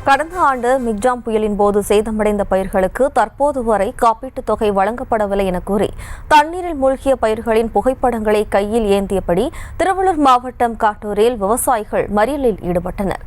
கடந்த ஆண்டு மிக்ஜாம் புயலின் போது சேதமடைந்த பயிர்களுக்கு தற்போது வரை காப்பீட்டுத் தொகை வழங்கப்படவில்லை என கூறி தண்ணீரில் மூழ்கிய பயிர்களின் புகைப்படங்களை கையில் ஏந்தியபடி திருவள்ளூர் மாவட்டம் காட்டூரில் விவசாயிகள் மறியலில் ஈடுபட்டனர்.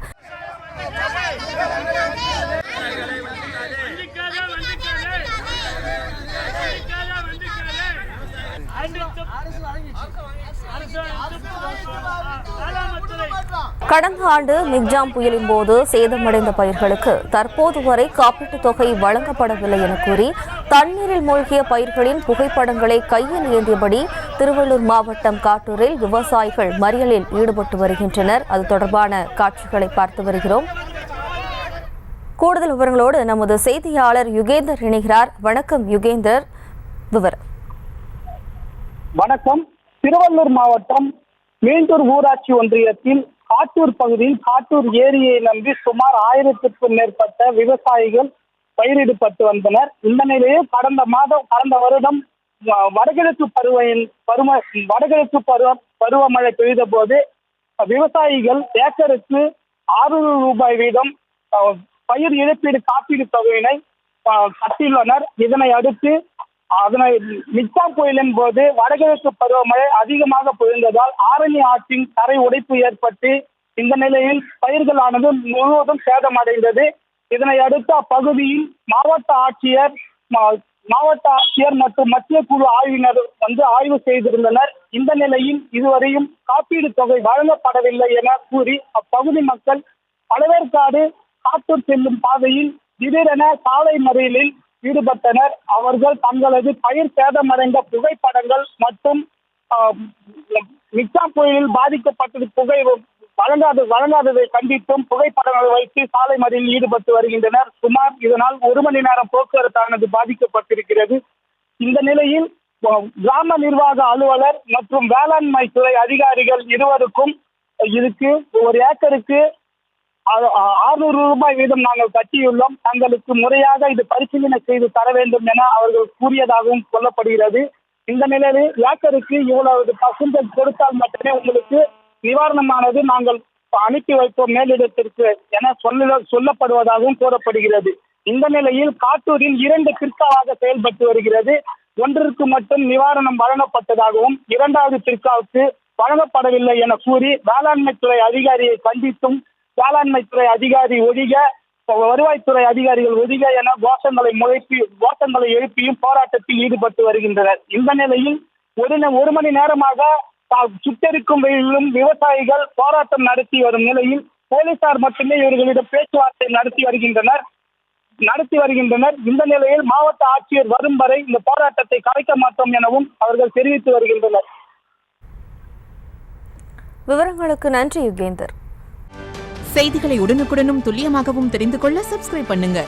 கடந்த ஆண்டு மிக்ஜாம் புயலின் போது சேதமடைந்த பயிர்களுக்கு தற்போது வரை காப்பீட்டுத் தொகை வழங்கப்படவில்லை என கூறி தண்ணீரில் மூழ்கிய பயிர்களின் புகைப்படங்களை கையில் ஏந்தியபடி திருவள்ளூர் மாவட்டம் காட்டூரில் விவசாயிகள் மறியலில் ஈடுபட்டு வருகின்றனர். அது தொடர்பான காட்சிகளை பார்த்து வருகிறோம். கூடுதல் விவரங்களோடு நமது செய்தியாளர் யுகேந்தர் இணைகிறார். வணக்கம் யுகேந்தர், விவரம். வணக்கம். திருவள்ளூர் மாவட்டம் மீண்டூர் ஊராட்சி ஒன்றியத்தில் காட்டூர் பகுதியில் காட்டூர் ஏரியை நம்பி சுமார் 1000க்கும் மேற்பட்ட விவசாயிகள் பயிரிடப்பட்டு வந்தனர். இந்த நிலையில் கடந்த வருடம் வடகிழக்கு பருவமழை பெய்த போது விவசாயிகள் ஏக்கருக்கு 600 ரூபாய் வீதம் பயிர் இழப்பீடு காப்பீடு தொகையினை கட்டியுள்ளனர். இதனை அடுத்து மிக்ஜாம் புயலின் போது வடகிழக்கு பருவமழை அதிகமாக பொழிந்ததால் ஆரணி ஆற்றின் கரை உடைப்பு ஏற்பட்டு இந்த நிலையில் பயிர்களானது முழுவதும் சேதமடைந்தது. இதனை அடுத்து அப்பகுதியில் மாவட்ட ஆட்சியர் மற்றும் மத்திய குழு ஆய்வினர் ஆய்வு செய்திருந்தனர். இந்த நிலையில் இதுவரையும் காப்பீடு தொகை வழங்கப்படவில்லை என கூறி அப்பகுதி மக்கள் பழவேற்காடு காட்டூர் செல்லும் பாதையில் திடீரென சாலை மறியலில் ஈடுபட்டனர். அவர்கள் தங்களது பயிர் சேதமடைந்த புகைப்படங்கள் மற்றும் மிக்ஜாம் புயலில் பாதிக்கப்பட்டது வழங்காததை கண்டித்தும் புகைப்படங்களை வைத்து சாலை மறியலில் ஈடுபட்டு வருகின்றனர். சுமார் இதனால் 1 மணி நேரம் போக்குவரத்தானது பாதிக்கப்பட்டிருக்கிறது. இந்த நிலையில் கிராம நிர்வாக அலுவலர் மற்றும் வேளாண்மை துறை அதிகாரிகள் இருவருக்கும் இதுக்கு ஒரு ஏக்கருக்கு 600 ரூபாய் வீதம் நாங்கள் கட்டியுள்ளோம், தங்களுக்கு முறையாக இது பரிசீலனை செய்து தர வேண்டும் என அவர்கள் கூறியதாகவும் சொல்லப்படுகிறது. இந்த நிலையில் ஏக்கருக்கு இவ்வளவு % கொடுத்தால் மட்டுமே உங்களுக்கு நிவாரணமானது நாங்கள் அனுப்பி வைப்போம் மேலிடத்திற்கு என சொல்லப்படுவதாகவும் கூறப்படுகிறது. இந்த நிலையில் காட்டூரில் 2 பிற்காவாக செயல்பட்டு வருகிறது. ஒன்றிற்கு மட்டும் நிவாரணம் வழங்கப்பட்டதாகவும் 2வது பிற்காவுக்கு வழங்கப்படவில்லை என கூறி வேளாண்மை துறை அதிகாரியை கண்டித்தும் வேளாண்மைத்துறை அதிகாரி ஒழிக, வருவாய்த்துறை அதிகாரிகள் ஒழிக என கோஷங்களை எழுப்பியும் போராட்டத்தில் ஈடுபட்டு வருகின்றனர். இந்த நிலையில் 1 மணி நேரமாக சுட்டெரிக்கும் வெயிலும் விவசாயிகள் போராட்டம் நடத்தி வரும் நிலையில் போலீசார் மட்டுமே இவர்களிடம் பேச்சுவார்த்தை நடத்தி வருகின்றனர். இந்த நிலையில் மாவட்ட ஆட்சியர் வரும் வரை இந்த போராட்டத்தை கலைக்க மாட்டோம் எனவும் அவர்கள் தெரிவித்து வருகின்றனர். விவரங்களுக்கு நன்றி யுகேந்தர். செய்திகளை உடனுக்குடனும் துல்லியமாகவும் தெரிந்து கொள்ள சப்ஸ்கிரைப் பண்ணுங்க.